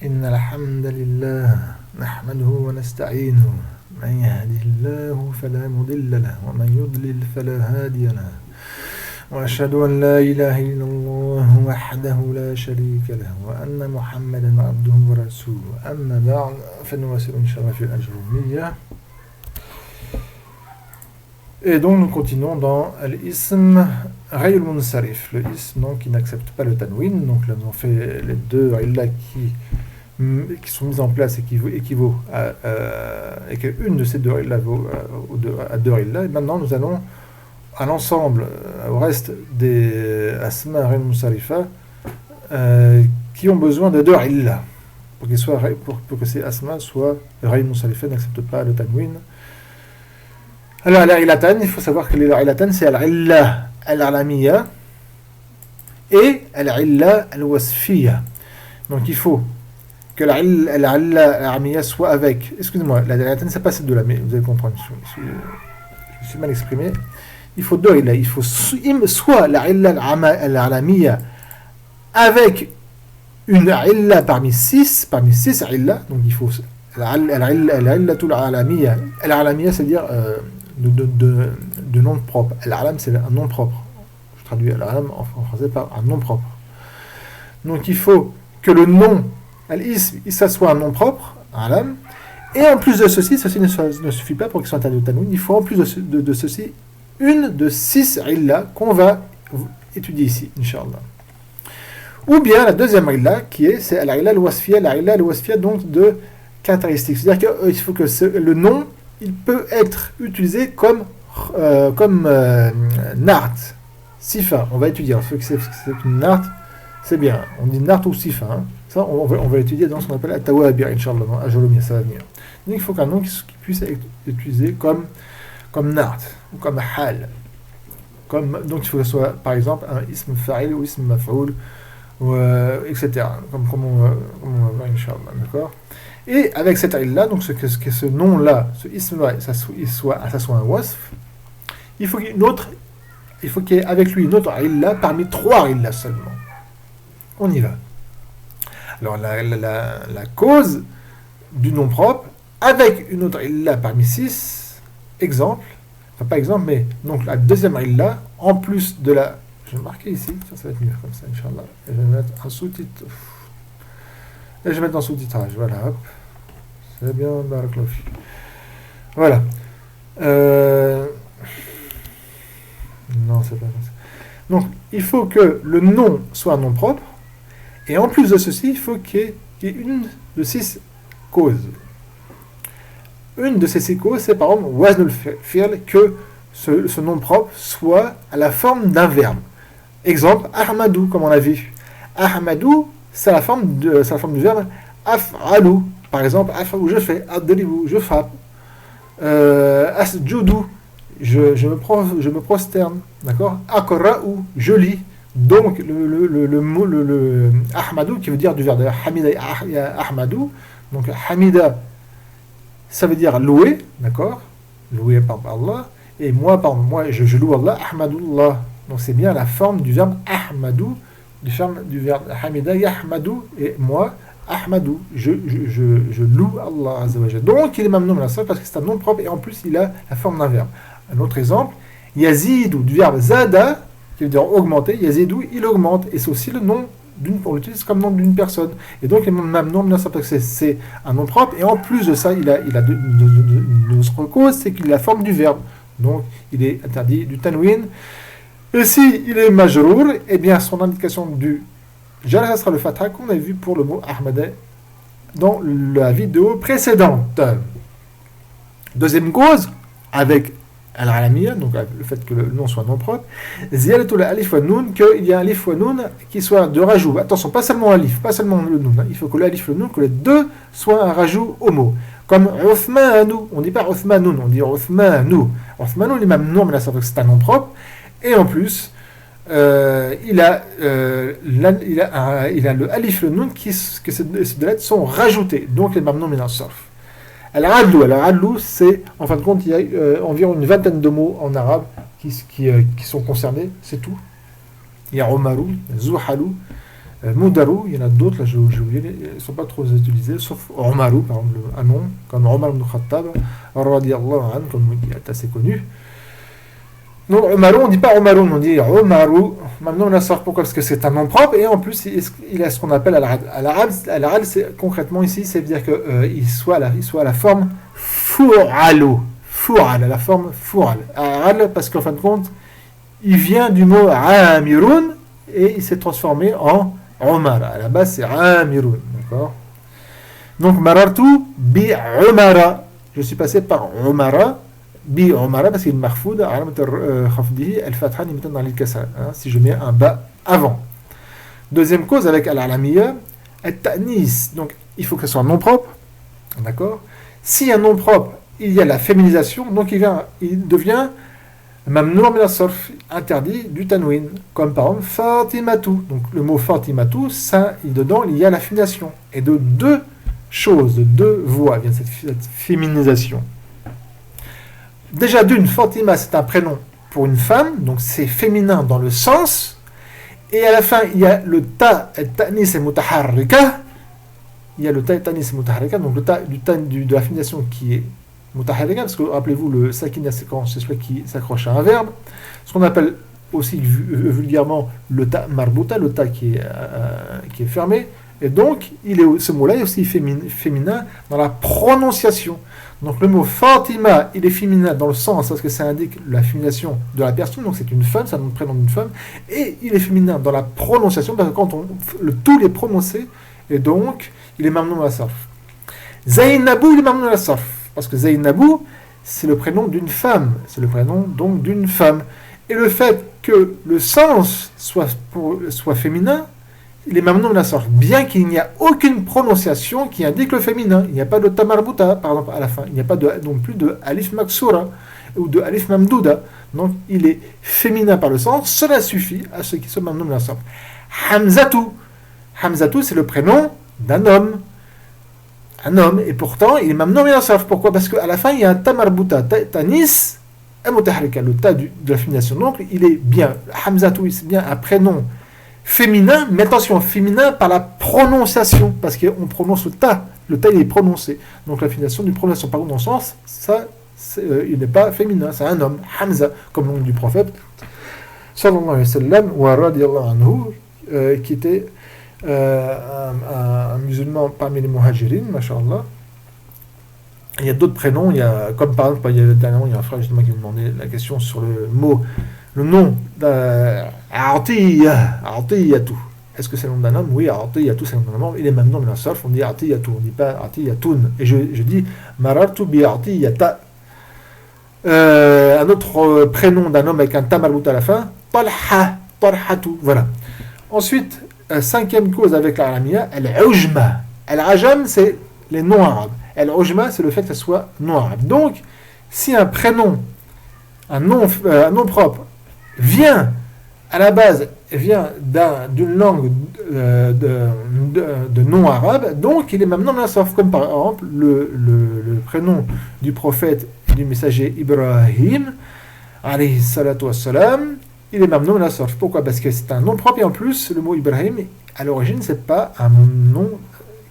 إن الحمد لله نحمده ونستعينه من يهده الله فلا مضل له ومن يضلل فلا هادي له وأشهد أن لا إله إلا الله وحده لا شريك له وأن محمدا عبده ورسوله أما بعد فنواصل إن شاء الله في الأجرومية. Et donc nous continuons dans l'ism Ghayr al-Munsarif, le ism donc, qui n'accepte pas le tanwin. Donc là nous avons fait les deux illa qui sont mises en place et qui équivaut et qu'une de ces deux illa vaut à deux illa. Et maintenant nous allons à l'ensemble, au reste des asma Ghayr al-Munsarifa qui ont besoin de deux illa pour que ces asma soient Ghayr al-Munsarifa, n'acceptent pas le tanwin. Alors, al-ilatan, il faut savoir que al-ilatan, c'est al-illa al-alamiya et al-illa al-wasfiya. Donc, il faut que al-illa al-alamiya soit avec. Excusez-moi, al-ilatan, c'est pas ces deux-là, mais vous allez comprendre. Je me suis mal exprimé. Il faut deux illa. Il faut soit al-illa al-alamiya avec une illa parmi six illa. Donc, il faut al-illa al-alamiya. Al-alamiya, c'est-à-dire de nom propre. Al-alam, c'est un nom propre. Je traduis al-alam en français par un nom propre. Donc il faut que le nom, al-ism, ça soit un nom propre, alam, et en plus de ceci ne suffit pas pour qu'il soit interdit au tanwin, il faut en plus de ceci une de 6 illa qu'on va étudier ici, Inch'Allah. Ou bien la deuxième illa c'est al-illa al-wasfiya, donc de caractéristiques. C'est-à-dire qu'il faut que le nom il peut être utilisé comme nart, sifa. On va étudier. C'est une nart, c'est bien. On dit nart ou sifa. Hein. Ça, on va étudier dans ce qu'on appelle at-tawabir, Inch'Allah, dans Ajolomia, ça va venir. Donc il faut qu'un nom qui puisse être utilisé comme nart ou comme hal. Donc il faut que ce soit, par exemple, un ism fa'il ou ism maf'oul, etc. Comme on va voir, Inch'Allah. D'accord. Et avec cette illa, donc ce nom-là, ce ism-là, ça soit un wasf, il faut qu'il y ait avec lui une autre illa parmi 3 illas seulement. On y va. Alors la cause du nom propre avec une autre illa parmi 6, exemple, enfin pas exemple, mais donc la deuxième illa, en plus de la... Je vais marquer ici, ça va être mieux comme ça, Inch'Allah. Et je vais mettre un sous-titre. Et je vais mettre en sous-titrage, voilà, hop. C'est bien, barakallahu fi. Voilà. Non, c'est pas ça. Donc, il faut que le nom soit un nom propre, et en plus de ceci, il faut qu'il y ait une de 6 causes. Une de ces 6 causes, c'est par exemple, waznul fi'l, que ce nom propre soit à la forme d'un verbe. Exemple, ahmadou, comme on a vu. Ahmadou, c'est la forme du verbe af'alu. Par exemple, af'alu, je fais, adribou, je frappe. Asjudou, je me prosterne. D'accord. Akra'u, je lis. Donc, le mot ahmadou, qui veut dire du verbe hamida ahmadou. Donc, hamida, ça veut dire louer. D'accord. Louer par Allah. Et moi, je loue Allah, ahmadullah. Donc c'est bien la forme du verbe ahmadou, du verbe hamida yahmadou, et moi, ahmadou, je loue Allah Azza wa Jalla. Donc il est mamnoum la parce que c'est un nom propre et en plus il a la forme d'un verbe. Un autre exemple, yazidou, du verbe zada, qui veut dire augmenter, yazidou, il augmente, et c'est aussi le nom on l'utilise comme nom d'une personne. Et donc il est mamnoum la parce que c'est un nom propre, et en plus de ça, il a une autre cause, c'est qu'il a la forme du verbe. Donc il est interdit du tanwin. Et si il est majrour, eh bien son indication du jar sera le fatha qu'on a vu pour le mot ahmada dans la vidéo précédente. Deuxième cause, avec al-alamiya, donc le fait que le nom soit non propre, ziyadatul alif wa nun, qu'il y a un alif wa nun qui soit de rajout. Attention, pas seulement l'alif, pas seulement le nun, hein. Il faut que l'alif et le nun, que les deux soient un rajout au mot. Comme Uthmanou, on ne dit pas Uthmanoun, on dit Uthmanou. Uthmanou, il est même nom, mais là, c'est un nom propre. Et en plus, il a le alif et le nun que ces deux lettres sont rajoutées. Donc, les mêmes noms, mais dans le surf. Al-Adlou, c'est, en fin de compte, il y a environ une vingtaine de mots en arabe qui sont concernés, c'est tout. Il y a Omarou, Zouhalou, Moudarou, il y en a d'autres, là j'ai oublié, ils ne sont pas trop utilisés, sauf Omarou, par exemple, un nom, comme Omar ibn Khattab, radiyallahu anhu, comme qui est assez connu. Donc Omarou, on ne dit pas Omarou, on dit Omarou. Maintenant on a sort pourquoi? Parce que c'est un nom propre et en plus il a ce qu'on appelle al-Al, c'est concrètement ici, c'est dire qu'il soit à la forme Fu'alu, Fu'al, à la forme Fu'al. Al, parce qu'en fin de compte, il vient du mot Amirun et il s'est transformé en Omar. À la base c'est Amirun, d'accord? Donc Marartu bi Omara, je suis passé par Omara. Bi Omara parce qu'il est marfoud, al-fatha ni dans l'il-kasra, si je mets un bas avant. Deuxième cause avec al-alamiya, al-ta'nis, donc il faut que ce soit un nom propre, d'accord? Si un nom propre, il y a la féminisation, donc il devient mamnour min as-sarf, interdit du tanwin, comme par exemple Fatimatu. Donc le mot Fatimatu, ça, dedans il y a la féminisation. Et de deux choses, de deux voix vient cette féminisation. Déjà d'une, Fatima c'est un prénom pour une femme, donc c'est féminin dans le sens, et à la fin il y a le ta et ta'nis et mutaharrika, il y a le ta et ta'nis et mutaharrika, donc le ta de la féminisation qui est mutaharrika, parce que rappelez-vous le sakin c'est celui qui s'accroche à un verbe, ce qu'on appelle aussi vulgairement le ta marbuta, le ta qui est fermé, et donc ce mot-là est aussi féminin dans la prononciation. Donc le mot Fatima, il est féminin dans le sens parce que ça indique la féminisation de la personne, donc c'est une femme, c'est un prénom d'une femme, et il est féminin dans la prononciation parce que quand le tout est prononcé, et donc il est mamnoun à la sarf. Zainabou, il est mamnoun à la sarf, parce que Zainabou, c'est le prénom d'une femme, c'est le prénom donc d'une femme. Et le fait que le sens soit féminin, il est mamnoun à la sarf, bien qu'il n'y a aucune prononciation qui indique le féminin. Il n'y a pas de tamarbuta, par exemple, à la fin. Il n'y a pas non plus de alif maksura ou de alif mamdouda. Donc, il est féminin par le sens. Cela suffit à ceux qui sont mamnoun à la sarf. Hamzatu. Hamzatu, c'est le prénom d'un homme. Un homme. Et pourtant, il est mamnoun à la sarf. Pourquoi? Parce qu'à la fin, il y a un tamarbuta, tanis, et mutaharrika, le ta de la féminisation. Donc, il est bien. Hamzatu, c'est bien un prénom féminin, mais attention, féminin par la prononciation, parce qu'on prononce le ta il est prononcé, donc la féminisation d'une prononciation par contre dans le sens, ça, il n'est pas féminin, c'est un homme, Hamza, comme le nom du prophète, sallallahu alayhi wa sallam, wa radiyallahu anhu, qui était un musulman parmi les muhajirin, masha'Allah. Il y a d'autres prénoms, comme par exemple, il y a un frère justement qui me demandait la question sur le nom Atiyatu. Est-ce que c'est le nom d'un homme? Oui, Atiyatu, c'est le nom d'un homme. Il est même nom de la sarf, on dit Atiyatu, on ne dit pas Atiyatun. Et je dis Marartu bi Atiyata. Un autre prénom d'un homme avec un ta marbout à la fin, Talhatu. Voilà. Ensuite, cinquième cause avec l'Arabia, Al-Ujma. Al-Ajam, c'est les noms arabes. Al-Ujma, c'est le fait que ce soit nom arabe. Donc, si un prénom, un nom propre, vient à la base d'une langue de non arabe, donc il est même non nasaf, comme par exemple le prénom du prophète et du messager Ibrahim, alayhi salatu wassalam, il est même non nasaf. Pourquoi? Parce que c'est un nom propre et en plus, le mot Ibrahim, à l'origine, c'est pas un nom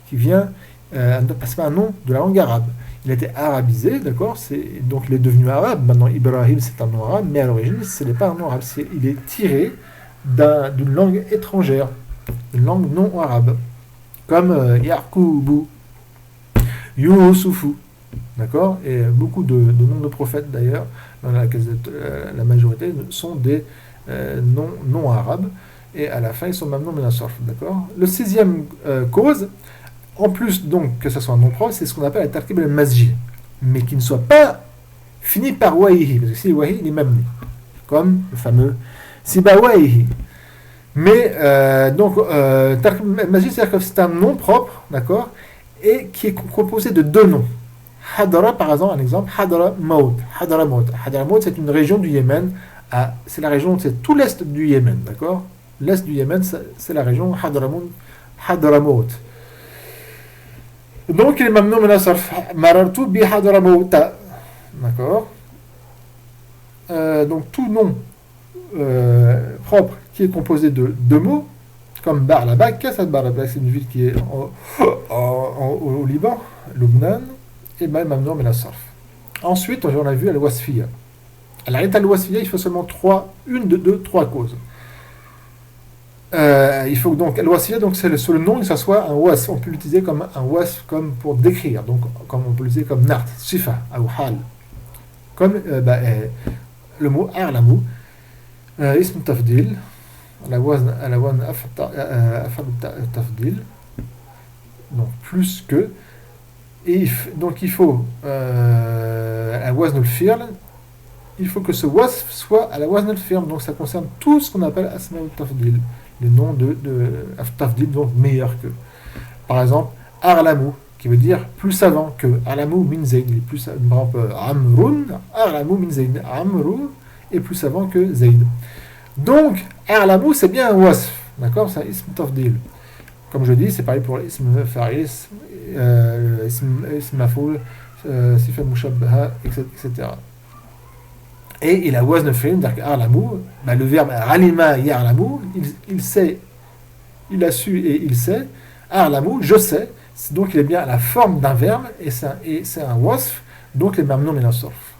qui vient, c'est pas un nom de la langue arabe. Il a été arabisé, d'accord, donc il est devenu arabe. Maintenant, Ibrahim, c'est un nom arabe, mais à l'origine, ce n'est pas un nom arabe. Il est tiré d'une langue étrangère, une langue non arabe, comme Yaqubu, Yusufu, d'accord. Et beaucoup de noms de prophètes, d'ailleurs, dans la majorité, sont des noms non arabes. Et à la fin, ils sont maintenant menassorf, d'accord. Le sixième cause, en plus donc que ce soit un nom propre, c'est ce qu'on appelle la tarkib al-masjid, mais qui ne soit pas fini par wahihi, parce que si wahi, il est même comme le fameux sibawaihi. Mais donc tarkib al-masjid, c'est-à-dire que c'est un nom propre, d'accord, et qui est composé de deux noms. Hadara, par exemple, un exemple, Hadramaut. Hadramaut, c'est une région du Yémen, c'est la région, c'est tout l'est du Yémen, d'accord. L'est du Yémen, c'est la région Hadramaut. Donc il est mamnoun min as-sarf, marartu bi Hadramauta, d'accord. Donc tout nom propre qui est composé de deux mots, comme Ba'labak, c'est une ville qui est au Liban, Lubnan, et même Mamnoun min as-sarf. Ensuite, on a vu Al-Wasfiya. Al-Wasfiya, il faut seulement une de deux, trois causes. Il faut donc Al-Wasfiya, donc c'est le nom, que ça soit un wasf. On peut l'utiliser comme un wasf, comme pour décrire, donc comme on peut l'utiliser comme nart, sifa, ou hal. Comme le mot a'lamu, ism tafdil, على وزن أفعل التفضيل donc plus que et donc il faut un wazn al-fi'l, il faut que ce wasf soit à la wazn al-fi'l, donc ça concerne tout ce qu'on appelle asma al-tafdil, les noms de tafdil, donc meilleur que. Par exemple a'lamu qui veut dire plus savant que, a'lamu min zayd, il est plus, par exemple amrun, a'lamu min zayd, amru est plus savant que zayd. Donc, a'lamu, c'est bien un wasf, d'accord? C'est un ism tafdil. Comme je dis, c'est pareil pour l'ism fa'il, ism mafoul, sifa mushabbaha, etc. Et il a wazn fi'l, c'est-à-dire a'lamu, le verbe alima ya'lamu, il sait, il a su et il sait. A'lamu, je sais. Donc, il est bien à la forme d'un verbe et c'est un wasf, donc les mamnoun min as-sarf.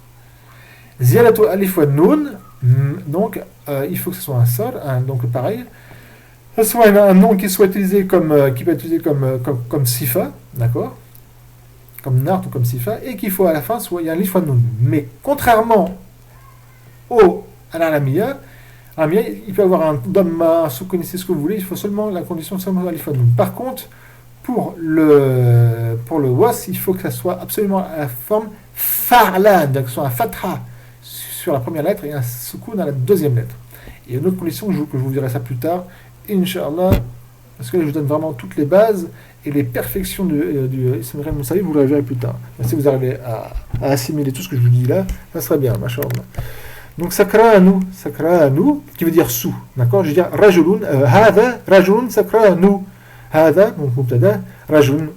Ziyadatu alif wa nun. Donc, il faut que ce soit un sol, donc pareil, que ce soit un nom qui soit utilisé qui peut être utilisé comme sifa, d'accord, comme nart ou comme sifa, et qu'il faut à la fin soit il y a un alif wa nun. Mais contrairement à l'alamiya, il peut avoir un dhamma, si vous connaissez ce que vous voulez, il faut seulement la condition seulement alif wa nun. Par contre, pour le was, il faut que ça soit absolument à la forme fa'lan, donc que ce soit un fatha sur la première lettre et un soukoun à la deuxième lettre. Et une autre condition, que je vous dirai ça plus tard, Inch'Allah, parce que là, je vous donne vraiment toutes les bases et les perfections du Ism Ghayr Munsarif, vous le verrez plus tard. Mais si vous arrivez à assimiler tout ce que je vous dis là, ça sera bien, masha'Allah. Donc, sakra'anu, qui veut dire sous, d'accord? Je veux dire, rajulun, hadha, rajulun, sakra'anu, hadha, donc mubtada, rajulun,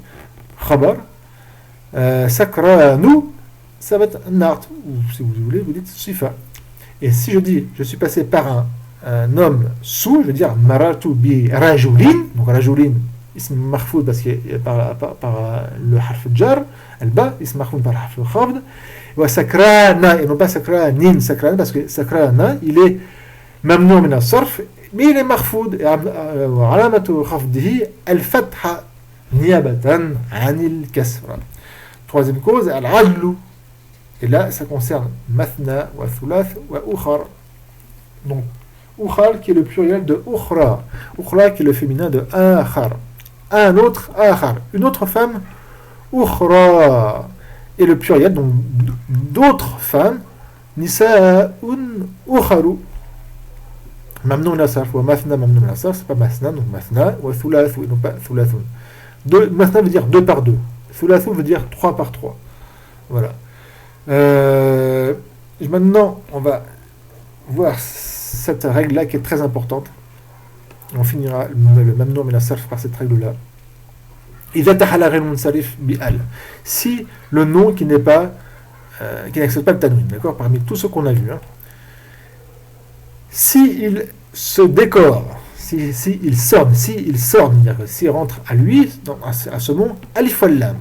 khabar, sakra'anu, ça va être nart, ou si vous voulez, vous dites sifa. Et si je dis, je suis passé par un homme sous, je veux dire maratu bi rajulin, donc rajulin, ism marfoud parce qu'il par le harf jar, al-ba, ism marfoud par le harf al-khabd, et sakrana, et non pas sakranin, sakrana, parce que sakrana, il est mamnou min as-sarf, mais il est marfoud, et alamatu khafdihi, al-fatha, niyabatan, anil kasra. Troisième cause, al-adlu. Et là, ça concerne mathna, wa thulath, wa ukhar. Donc, ukhar qui est le pluriel de ukhra. Ukhra qui est le féminin de akhar. Un autre, akhar. Une autre femme, ukhra. Et le pluriel, donc d'autres femmes, nisa'un ukharu. Mamnoun la sarf, wa mathna, mamnoun la sarf, c'est pas mathna, donc mathna, wa thulath, non pas thulathun. Mathna veut dire 2 par 2. Thulathu veut dire 3 par 3. Voilà. Maintenant, on va voir cette règle-là qui est très importante. On finira le mamnou min as-sarf par cette règle-là. إذا تحل غير منصرف بأل. Si le nom qui n'est pas, qui n'accepte pas le tanwin, d'accord, parmi tous ceux qu'on a vus, hein, si il se décore, il sort, c'est-à-dire s'il rentre à lui, à ce mot, alif wal lam,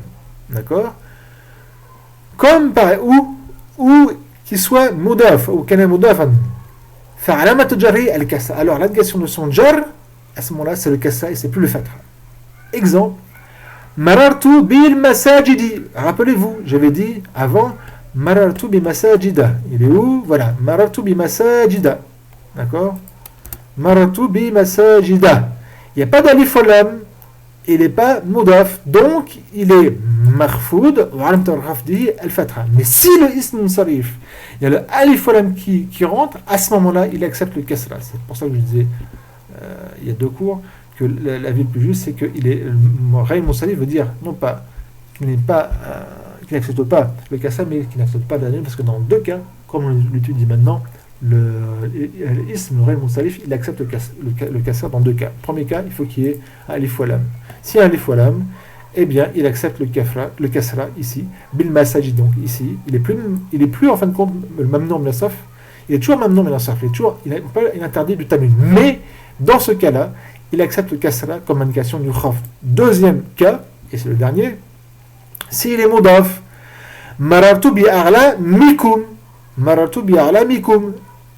d'accord, comme pareil, ou qu'il soit mudaf, ou qu'il est mudafan, fa'alamat jarri al-kasra. Alors la négation de son jar, à ce moment-là, c'est le kasra et c'est plus le fatha. Exemple, marartu bil masajidi. Rappelez-vous, j'avais dit avant, marartu bi masajida. Il est où? Voilà, marartu bi masajida. D'accord? Marartu bi masajida. Il n'y a pas d'alif wal lam, il n'est pas mudaf, donc il est marfoud, wa alam tarhafdi al-fatha. Mais si le ism munsarif, il y a le alif wal lam qui rentre, à ce moment-là, il accepte le kasra. C'est pour ça que je disais, il y a 2 cours, que la vie le plus juste, c'est que Ghayr Munsarif veut dire, non pas, qu'il n'accepte pas le kasra, mais qu'il n'accepte pas l'anil, parce que dans 2 cas, comme on l'étudie maintenant, l'ism, le Ghayr Munsarif, il accepte le kasra dans 2 cas. Premier cas, il faut qu'il y ait un alif wal lam. S'il y a un alif wal lam, eh bien, il accepte le kasra ici, bil masajid, donc ici, il est plus en fin de compte le mamnoun min as-sarf, il est toujours mamnoun min as-sarf, il est interdit du tanwin. Mais dans ce cas-là, il accepte le kasra comme indication du khaf. Deuxième cas, et c'est le dernier, s'il est mudaf, marartu bi a'la mikum. Marartu bi a'la mikum.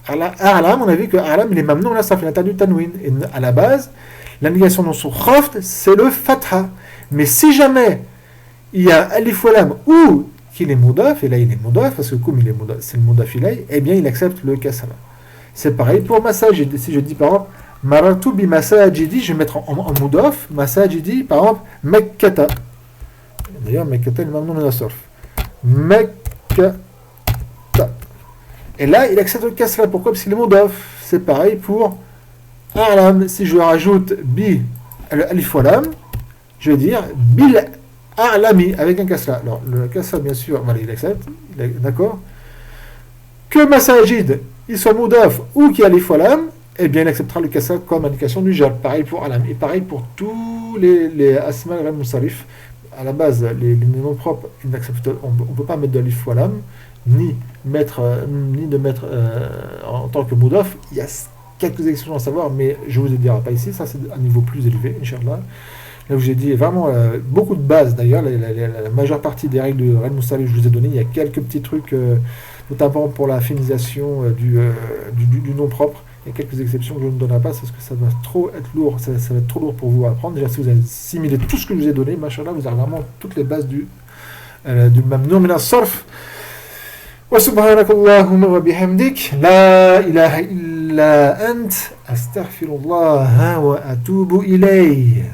A'lam, on a vu que a'lam, il est mamnou, là, ça fait l'interdit du tanwin. Et à la base, l'indication dans son khaf, c'est le fatha. Mais si jamais il y a alif wa lam ou qu'il est mudaf, et là il est mudaf, parce que comme il est mudaf, c'est le mudaf ilay, eh bien il accepte le kasra. C'est pareil pour masajid. Si je dis par exemple, marartu bi masajidi, je vais mettre en mudaf, masajidi, par exemple, mekkata. D'ailleurs, mekkata, il est mamnou min as-sarf. Mekkata. Et là, il accepte le kasra. Pourquoi? Parce qu'il est mudaf. C'est pareil pour a'lam. Si je rajoute bi, le alif wa lam, je vais dire bil a'lami avec un kasra. Alors, le kasra, bien sûr, voilà, il accepte. D'accord? Que masajid, il soit mudaf ou qu'il y a alif wa lam, eh bien, il acceptera le kasra comme indication du jar. Pareil pour a'lam. Et pareil pour tous les asma al musarif. À la base, les noms propres, on ne peut pas mettre de alif wa lam, ni de mettre en tant que mudaf. Il y a quelques exceptions à savoir, mais je vous ai dit pas ici. Ça, c'est un niveau plus élevé, Inch'Allah. Là où j'ai dit vraiment beaucoup de bases. D'ailleurs, la majeure partie des règles de Red Moussali, je vous ai donné. Il y a quelques petits trucs, notamment pour la féminisation du nom propre. Il y a quelques exceptions que je ne donnerai pas parce que ça va trop être lourd. Ça va être trop lourd pour vous à apprendre. Déjà, si vous avez assimilé tout ce que je vous ai donné, machallah, vous avez vraiment toutes les bases du mamnoun min as-sarf. وسبحانك اللهم وبحمدك لا إله إلا أنت أستغفر الله وأتوب إليه